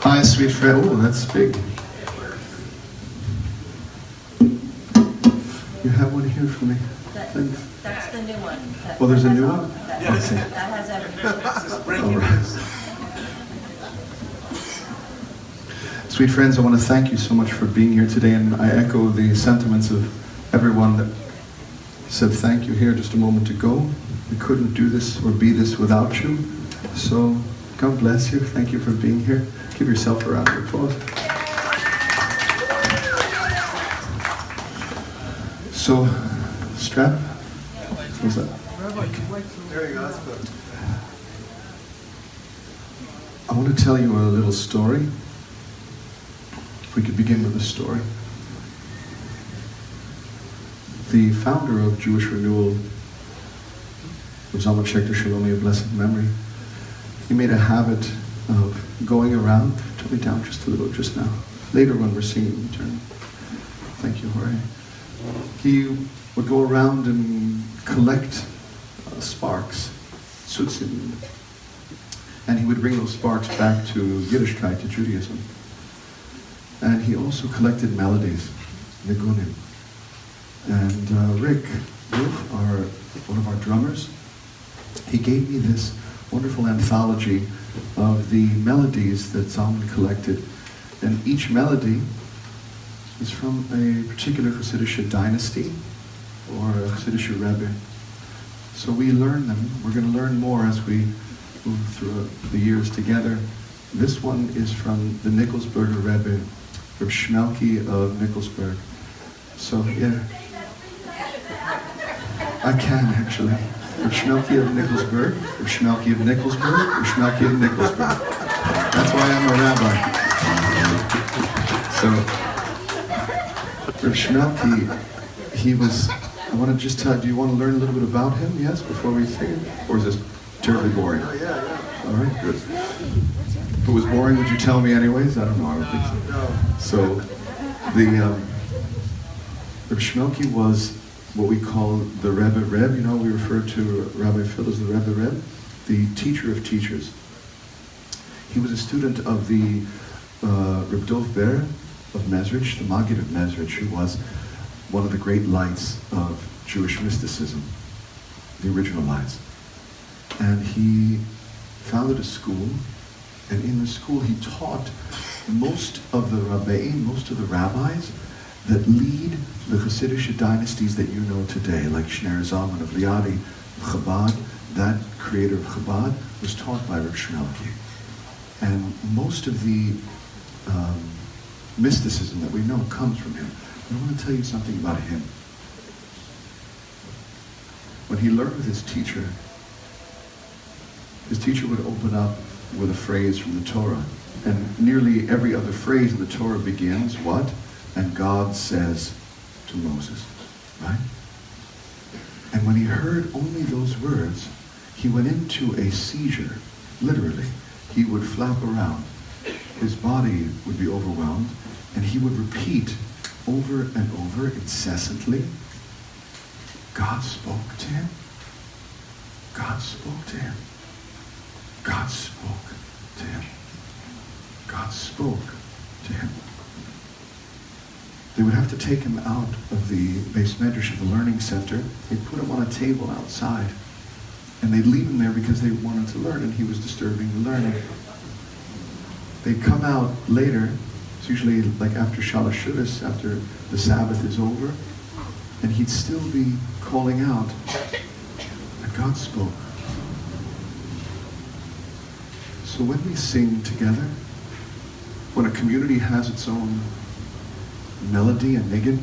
Hi, sweet friend. Oh, that's big. You have one here for me? That's the new one. Oh, there's a new one? Yes. That has everything. All right. Sweet friends, I want to thank you so much for being here today, and I echo the sentiments of everyone that said thank you here just a moment ago. We couldn't do this or be this without you. So God bless you. Thank you for being here. Give yourself a round of applause. So, strap. What's that? There you go. I want to tell you a little story. If we could begin with a story. The founder of Jewish Renewal, Zalman Schachter Shalom, of blessed memory, he made a habit of going around. Turn me down just a little just now. Later when we're singing, turn. Thank you, Jorge. He would go around and collect sparks, tzutzim, and he would bring those sparks back to Yiddishkeit, to Judaism. And he also collected melodies, nigunim. And Rick Wolf, one of our drummers, he gave me this wonderful anthology of the melodies that Zalman collected. And each melody is from a particular Hasidic dynasty or a Hasidic Rebbe. So we learn them. We're going to learn more as we move through the years together. This one is from the Nikolsburger Rebbe, Reb Shmelki of Nikolsburg. So, yeah. I can, actually. Reb Shmelki of Nikolsburg, Reb Shmelki of Nikolsburg, Reb Shmelki of Nikolsburg. That's why I'm a rabbi. So, Reb Shmelki, he was, I want to just tell you, do you want to learn a little bit about him, yes, before we sing? Or is this terribly boring? Yeah. All right, good. If it was boring, would you tell me anyways? I don't know, I don't think so. No. So, Reb Shmelki was what we call the Rebbe Reb. You know, we refer to Rabbi Phil as the Rebbe Reb, the teacher of teachers. He was a student of the Reb Dov Ber of Mezrich, the Maggid of Mezrich, who was one of the great lights of Jewish mysticism, the original lights. And he founded a school, and in the school he taught most of the rabbeim, most of the rabbis that lead the Hasidic dynasties that you know today, like Shner Zalman of Liadi, Chabad. That creator of Chabad was taught by Reb Shmelki. And most of the mysticism that we know comes from him. I want to tell you something about him. When he learned with his teacher would open up with a phrase from the Torah. And nearly every other phrase in the Torah begins, what? And God says to Moses, right? And when he heard only those words, he went into a seizure, literally. He would flap around. His body would be overwhelmed, and he would repeat over and over incessantly, God spoke to him. God spoke to him. God spoke to him. God spoke to him. They would have to take him out of the base medrash of the learning center. They'd put him on a table outside. And they'd leave him there because they wanted to learn, and he was disturbing the learning. They'd come out later. It's usually like after Shalosh Shudas, after the Sabbath is over, and he'd still be calling out, and God spoke. So when we sing together, when a community has its own melody and niggin,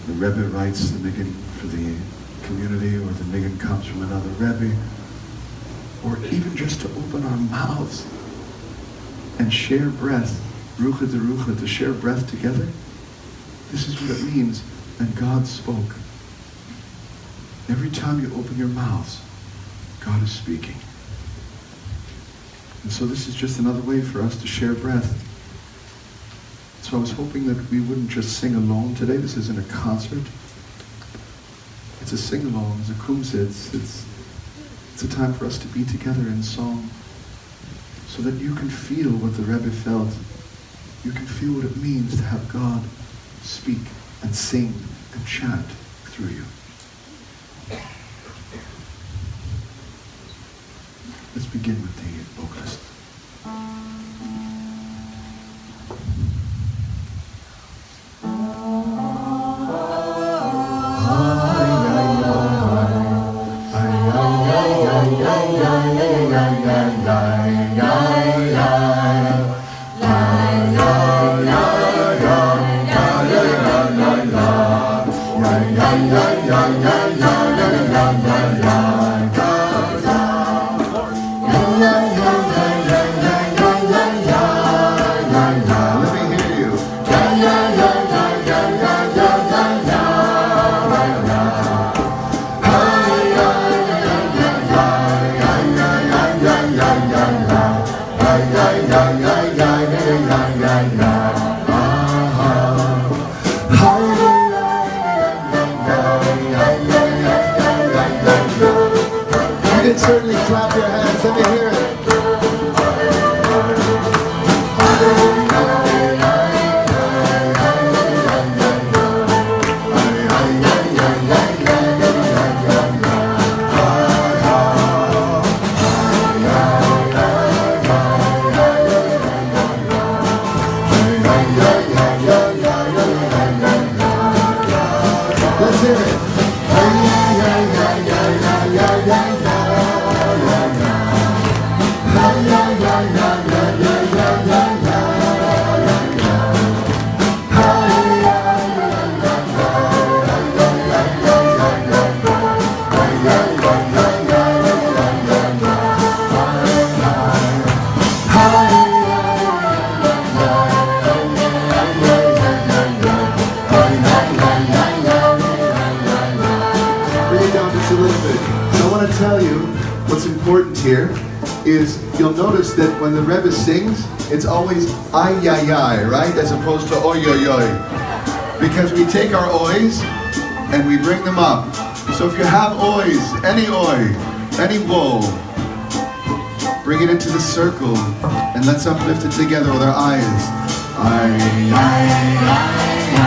the Rebbe writes the niggin for the community, or the niggin comes from another Rebbe, or even just to open our mouths and share breath, rucha de rucha, to share breath together. This is what it means, and God spoke. Every time you open your mouths, God is speaking. And so this is just another way for us to share breath. So I was hoping that we wouldn't just sing alone today. This isn't a concert. It's a sing-along, it's a kumsitz. It's a time for us to be together in song. so that you can feel what the Rebbe felt. You can feel what it means to have God speak and sing and chant through you. Let's begin with the vocalist. You can certainly clap your hands. Let me hear it. Let's hear it. Bring it down just a little bit. So I want to tell you what's important here is you'll notice that when the Rebbe sings, it's always ay ay ay, right? As opposed to oy oy oy. Because we take our oys and we bring them up. So if you have oys, any oy, any woe, bring it into the circle and let's uplift it together with our eyes. Ay ay ay ay.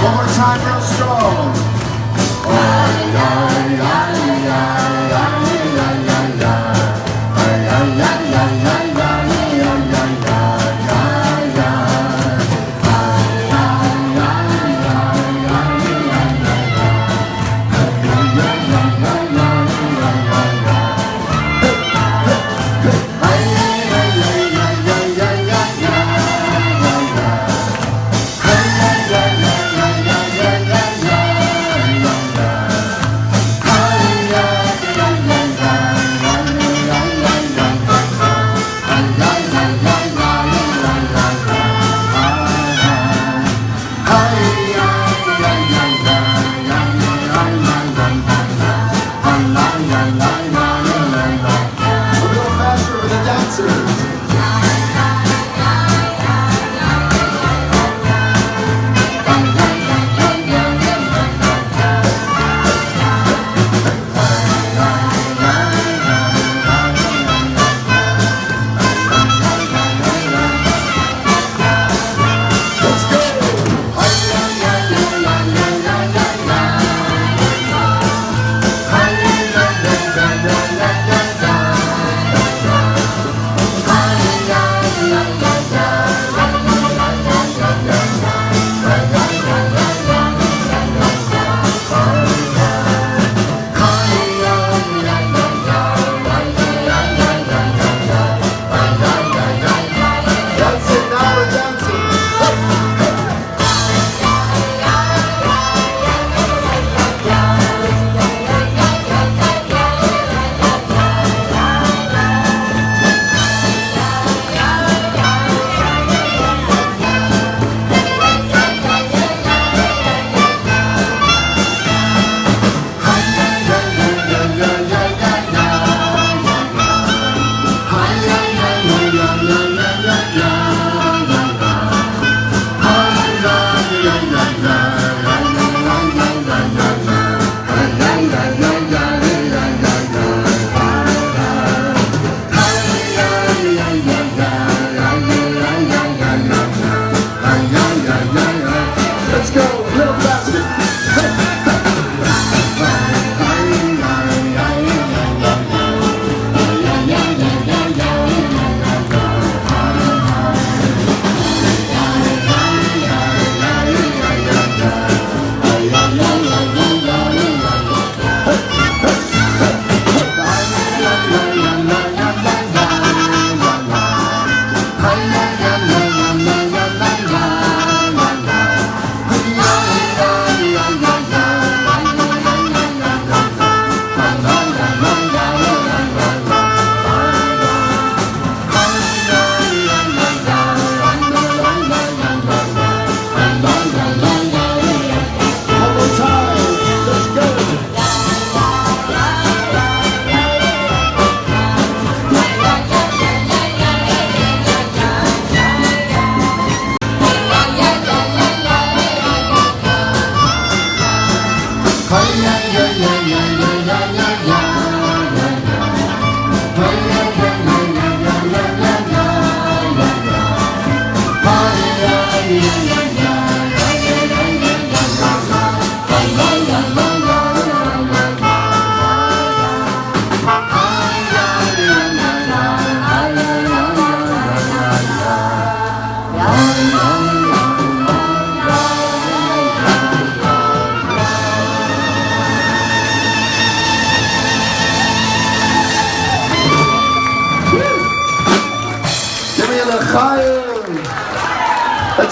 One more time. strong.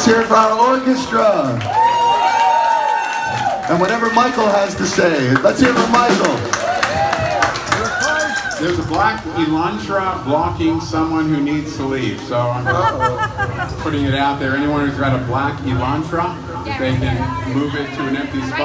Let's hear it for our orchestra. And whatever Michael has to say. Let's hear it for Michael. There's a black Elantra blocking someone who needs to leave. So I'm putting it out there. Anyone who's got a black Elantra, if they can move it to an empty spot.